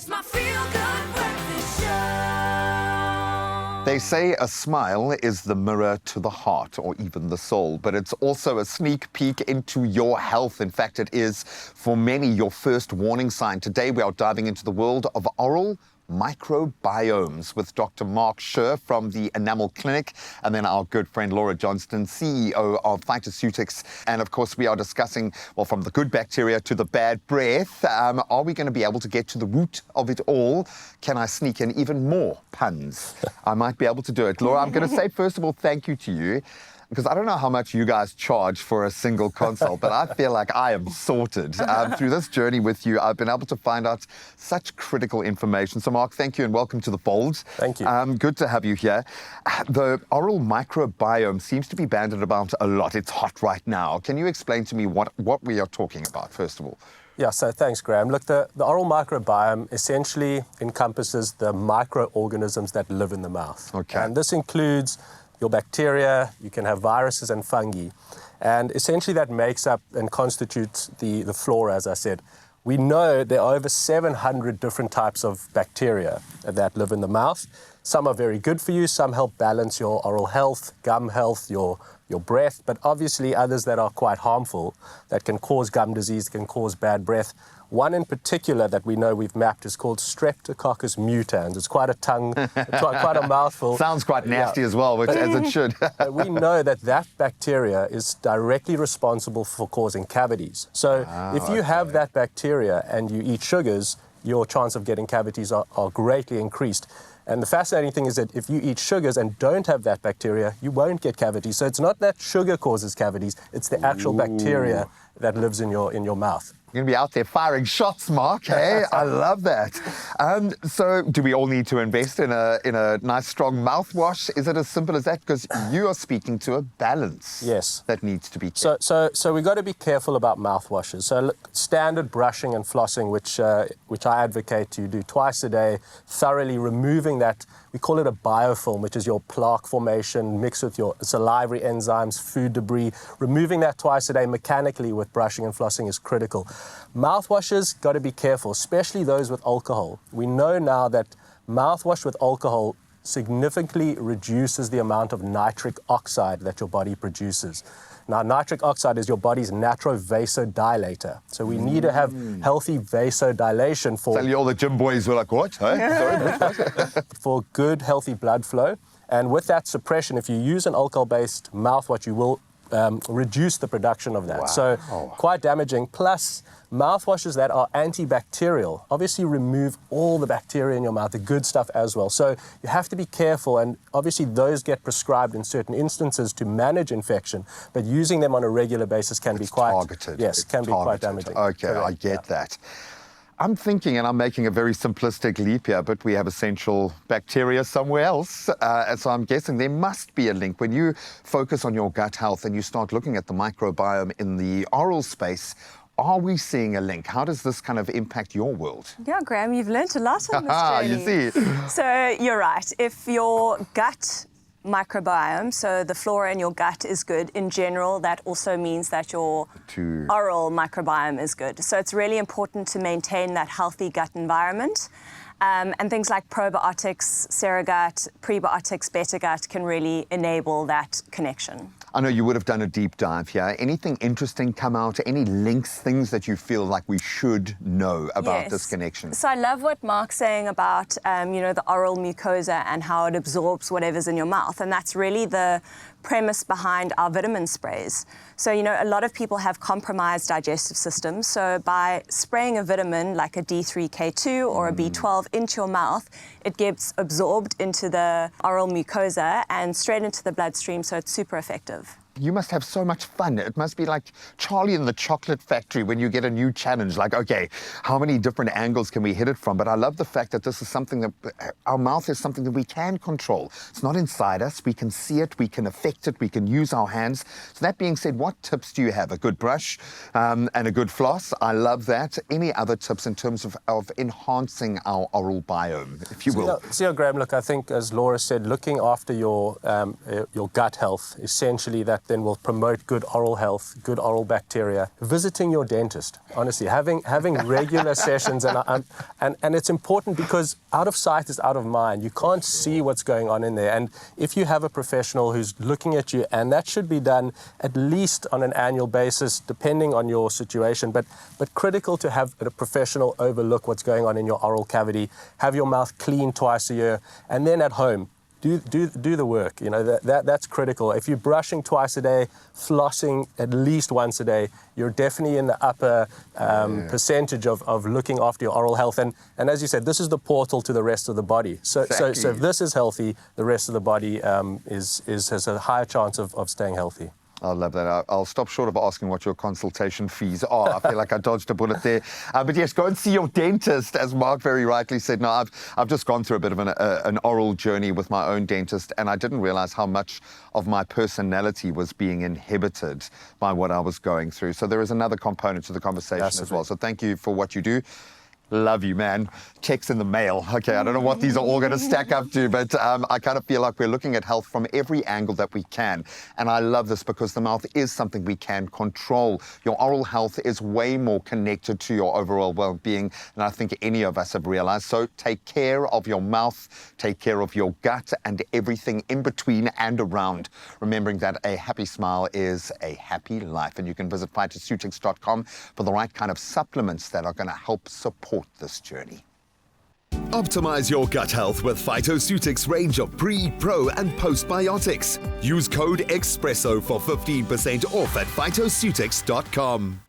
It's my feel-good breakfast show. They say a smile is the mirror to the heart or even the soul, but it's also a sneak peek into your health. In fact, it is, for many, your first warning sign. Today, we are diving into the world of oral microbiomes with Dr. Marc Sher from the Enamel Clinic, and then our good friend Laura Johnston, CEO of Phytoceutics. And of course, we are discussing, well, from the good bacteria to the bad breath. Are we going to be able to get to the root of it all? Can I sneak in even more puns? I might be able to do it. Laura, I'm going to say, first of all, thank you to you, because I don't know how much you guys charge for a single consult, but I feel like I am sorted. Through this journey with you, I've been able to find out such critical information. So, Marc, thank you and welcome to the fold. Thank you. Good to have you here. The oral microbiome seems to be bandied about a lot. It's hot right now. Can you explain to me what we are talking about, first of all? Yeah, so thanks, Graham. Look, the oral microbiome essentially encompasses the microorganisms that live in the mouth. Okay. And this includes your bacteria, you can have viruses and fungi. And essentially that makes up and constitutes the flora, as I said. We know there are over 700 different types of bacteria that live in the mouth. Some are very good for you, some help balance your oral health, gum health, your breath, but obviously others that are quite harmful, that can cause gum disease, can cause bad breath. One in particular that we know we've mapped is called Streptococcus mutans. It's quite a quite a mouthful. Sounds quite nasty as well, which, as it should. But we know that bacteria is directly responsible for causing cavities. So if you have that bacteria and you eat sugars, your chance of getting cavities are greatly increased. And the fascinating thing is that if you eat sugars and don't have that bacteria, you won't get cavities. So it's not that sugar causes cavities, it's the actual bacteria that lives in your mouth. You're going to be out there firing shots, Marc, hey? I love that. So do we all need to invest in a nice, strong mouthwash? Is it as simple as that? Because you are speaking to a balance that needs to be kept. So we've got to be careful about mouthwashes. So look, standard brushing and flossing, which I advocate you do twice a day, thoroughly removing that. We call it a biofilm, which is your plaque formation mixed with your salivary enzymes, food debris. Removing that twice a day mechanically with brushing and flossing is critical. Mouthwashes, got to be careful, especially those with alcohol. We know now that mouthwash with alcohol significantly reduces the amount of nitric oxide that your body produces. Now, nitric oxide is your body's natural vasodilator. So we need to have healthy vasodilation for... Tell you all the gym boys were like, what? Huh? Sorry, for good, healthy blood flow. And with that suppression, if you use an alcohol-based mouthwash, you will reduce the production of that. Wow. So quite damaging. Plus, mouthwashes that are antibacterial obviously remove all the bacteria in your mouth, the good stuff as well. So you have to be careful, and obviously those get prescribed in certain instances to manage infection, but using them on a regular basis can be quite targeted. Yes, can be quite damaging. Okay, correct. I get that. I'm thinking, and I'm making a very simplistic leap here, but we have essential bacteria somewhere else. And so I'm guessing there must be a link. When you focus on your gut health and you start looking at the microbiome in the oral space, are we seeing a link? How does this kind of impact your world? Yeah, Graham, you've learnt a lot on this journey. You see. So you're right. If your gut microbiome, so the flora in your gut is good in general, that also means that your oral microbiome is good. So it's really important to maintain that healthy gut environment. And things like probiotics, Serogut, prebiotics, beta gut can really enable that connection. I know you would have done a deep dive here. Anything interesting come out? Any links, things that you feel like we should know about this connection? So I love what Marc's saying about, the oral mucosa and how it absorbs whatever's in your mouth. And that's really the premise behind our vitamin sprays. So, a lot of people have compromised digestive systems. So by spraying a vitamin like a D3K2 or a B12 into your mouth, it gets absorbed into the oral mucosa and straight into the bloodstream. So it's super effective. You must have so much fun. It must be like Charlie in the Chocolate Factory when you get a new challenge, like, okay, how many different angles can we hit it from? But I love the fact that this is something that, our mouth is something that we can control. It's not inside us. We can see it, we can affect it, we can use our hands. So that being said, what tips do you have? A good brush and a good floss. I love that. Any other tips in terms of enhancing our oral biome, if you will? So, Graham, look, I think, as Laura said, looking after your gut health, essentially that that then will promote good oral health, good oral bacteria. Visiting your dentist, honestly, having regular sessions, and it's important because out of sight is out of mind. You can't see what's going on in there. And if you have a professional who's looking at you, and that should be done at least on an annual basis, depending on your situation, but critical to have a professional overlook what's going on in your oral cavity, have your mouth clean twice a year, and then at home, do the work. You know, that's critical. If you're brushing twice a day, flossing at least once a day, you're definitely in the upper percentage of looking after your oral health. And as you said, this is the portal to the rest of the body. So if this is healthy, the rest of the body has a higher chance of staying healthy. I love that. I'll stop short of asking what your consultation fees are. I feel like I dodged a bullet there. But yes, go and see your dentist, as Marc very rightly said. Now, I've just gone through a bit of an oral journey with my own dentist, and I didn't realize how much of my personality was being inhibited by what I was going through. So there is another component to the conversation as well. So thank you for what you do. Love you, man. Checks in the mail. Okay, I don't know what these are all going to stack up to, but I kind of feel like we're looking at health from every angle that we can. And I love this because the mouth is something we can control. Your oral health is way more connected to your overall well-being than I think any of us have realized. So take care of your mouth, take care of your gut, and everything in between and around. Remembering that a happy smile is a happy life. And you can visit Phytoceutics.com for the right kind of supplements that are going to help support this journey. Optimize your gut health with Phytoceutics range of pre, pro, and postbiotics. Use code EXPRESSO for 15% off at Phytoceutics.com.